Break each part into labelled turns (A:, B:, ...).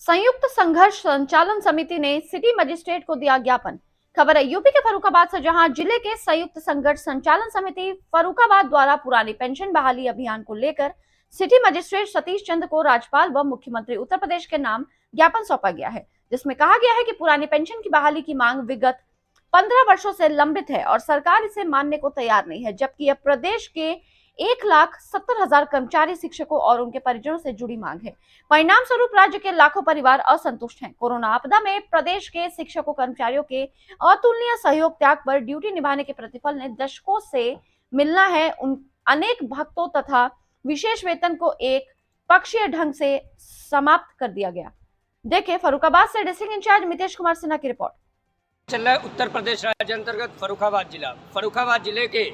A: संयुक्त संघर्ष संचालन समिति ने सिटी मजिस्ट्रेट को दिया ज्ञापन। खबर है यूपी के फर्रुखाबाद से, जहां जिले के संयुक्त संघर्ष संचालन समिति फर्रुखाबाद द्वारा पुरानी पेंशन बहाली अभियान को लेकर सिटी मजिस्ट्रेट सतीश चंद्र को राज्यपाल व मुख्यमंत्री उत्तर प्रदेश के नाम ज्ञापन सौंपा गया है, जिसमें कहा गया है कि पुरानी पेंशन की बहाली की मांग विगत 15 वर्षों से लंबित है और सरकार इसे मानने को तैयार नहीं है, जबकि यह प्रदेश के 1,70,000 कर्मचारी, शिक्षकों और उनके परिजनों से जुड़ी मांग है। परिणाम स्वरूप राज्य के लाखों परिवार असंतुष्ट हैं। कोरोना आपदा में प्रदेश के शिक्षकों कर्मचारियों के अतुलनीय सहयोग त्याग पर ड्यूटी निभाने के प्रतिफल ने दशकों से मिलना है उन अनेक भक्तों तथा विशेष वेतन को एक पक्षीय ढंग से समाप्त कर दिया गया। देखिए फर्रुखाबाद से डिस्ट्रिक्ट इंचार्ज मितेश कुमार सिन्हा की रिपोर्ट।
B: चल रहा है उत्तर प्रदेश राज्य अंतर्गत फर्रुखाबाद जिले के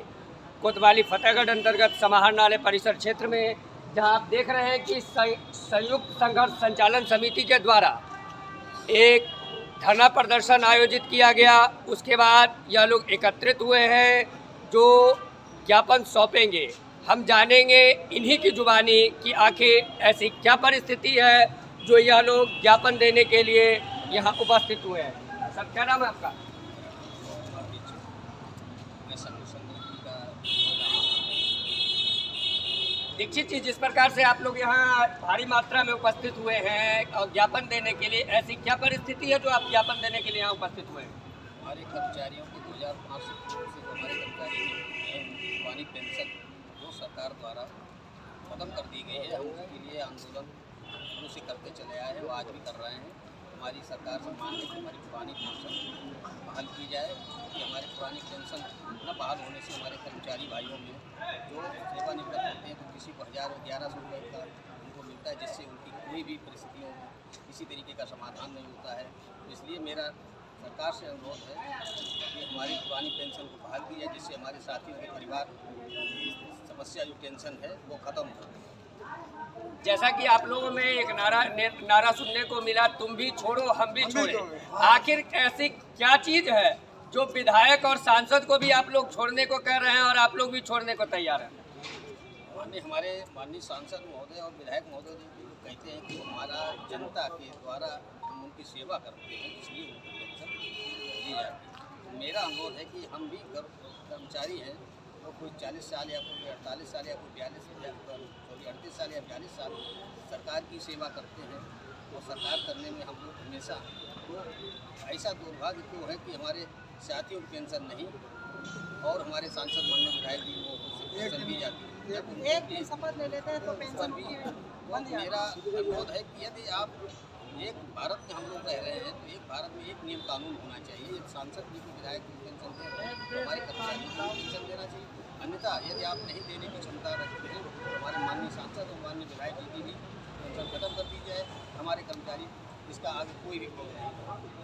B: कोतवाली फतेहगढ़ अंतर्गत समाहर नाले परिसर क्षेत्र में, जहां आप देख रहे हैं कि संयुक्त संघर्ष संचालन समिति के द्वारा एक धरना प्रदर्शन आयोजित किया गया। उसके बाद यह लोग एकत्रित हुए हैं जो ज्ञापन सौंपेंगे। हम जानेंगे इन्हीं की जुबानी कि आखिर ऐसी क्या परिस्थिति है जो यह लोग ज्ञापन देने के लिए यहाँ उपस्थित हुए हैं। सर, क्या नाम है आपका? दीक्षित जी, जिस प्रकार से आप लोग यहाँ भारी मात्रा में उपस्थित हुए हैं और ज्ञापन देने के लिए, ऐसी क्या परिस्थिति है जो आप ज्ञापन देने के लिए यहाँ उपस्थित हुए हैं?
C: हमारे कर्मचारियों को 2005 से हमारे कर्मचारी पुरानी पेंशन जो सरकार द्वारा खत्म कर दी गई है, हम उसके लिए आंदोलन शुरू से करते चले आए हैं, वो आज भी कर रहे हैं। हमारी सरकार से मांग है कि हमारी पुरानी पेंशन बहाल की जाए, कि हमारी पुरानी पेंशन न बहाल होने से हमारे कर्मचारी भाइयों में जो सेवानिवृत्त होते हैं तो किसी को 1,000-1,100 रुपये का उनको मिलता है, जिससे उनकी कोई भी परिस्थितियों में किसी तरीके का समाधान नहीं होता है। इसलिए मेरा सरकार से अनुरोध है कि हमारी पुरानी पेंशन को बहाल की जाए, जिससे हमारे साथियों के परिवार की समस्या जो टेंशन है वो ख़त्म हो।
B: जैसा कि आप लोगों में एक नारा सुनने को मिला, तुम भी छोड़ो हम भी छोड़े। आखिर ऐसी क्या चीज़ है जो विधायक और सांसद को भी आप लोग छोड़ने को कह रहे हैं और आप लोग भी छोड़ने को तैयार हैं?
C: हमारे माननीय सांसद महोदय और विधायक महोदय जो कहते हैं कि हमारा जनता के द्वारा हम उनकी सेवा करते हैं, इसलिए उनको पेंशन दी जाती है। मेरा अनुरोध है कि हम भी कर्मचारी हैं, तो कोई 40 साल या कोई 48 साल या कोई 38 साल या 42 साल सरकार की सेवा करते हैं और सरकार करने में हम लोग हमेशा तो ऐसा दुर्भाग्य तो है कि हमारे साथियों की पेंशन नहीं और हमारे सांसद माननीय विधायक जी को पेंशन दी जाती है। जब
D: एक दिन शपथ ले लेते हैं तो पेंशन भी
C: मेरा अनुरोध है कि यदि आप एक भारत में हम लोग रह रहे हैं तो एक भारत में एक नियम कानून होना चाहिए। सांसद जी को विधायक को पेंशन दे रहे हैं तो हमारे कर्मचारियों को पेंशन देना चाहिए। अन्यथा यदि आप नहीं देने की क्षमता रखते हैं तो हमारे माननीय सांसद और माननीय विधायक जी की भी पेंशन खत्म कर दी जाए। हमारे कर्मचारी इसका आगे कोई भी प्रॉब्लम नहीं।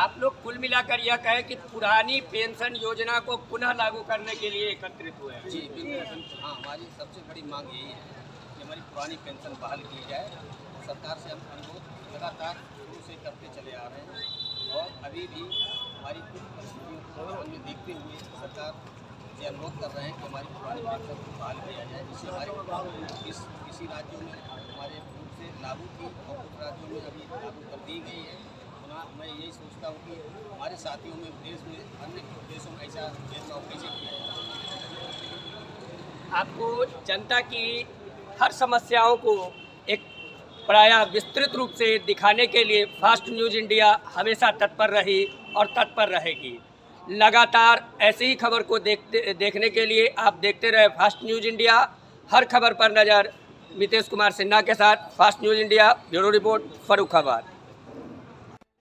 B: आप लोग कुल मिलाकर यह कहें कि पुरानी पेंशन योजना को पुनः लागू करने के लिए एकत्रित हुए हैं?
C: जी बिल्कुल। हाँ, हमारी सबसे बड़ी मांग यही है कि हमारी पुरानी पेंशन बहाल की जाए। सरकार से हम अनुरोध लगातार शुरू से करते चले आ रहे हैं और अभी भी हमारी कुछ परिस्थितियों को में देखते हुए सरकार से अनुरोध कर रहे हैं कि हमारी पुरानी पेंशन को बहाल किया जाए, जिससे हमारे किसी राज्यों में हमारे रूप से लागू की और कुछ राज्यों में अभी लागू कर दी गई है। मैं यही सोचता हूँ कि हमारे साथियों में देश में अन्य देशों में ऐसा भेदभाव कैसे किया जाए।
B: आपको जनता की हर समस्याओं को एक प्रायः विस्तृत रूप से दिखाने के लिए फास्ट न्यूज़ इंडिया हमेशा तत्पर रही और तत्पर रहेगी। लगातार ऐसी ही खबर को देखने के लिए आप देखते रहे फास्ट न्यूज़ इंडिया। हर खबर पर नज़र। मितेश कुमार सिन्हा के साथ fast news India, bureau report, Farrukhabad.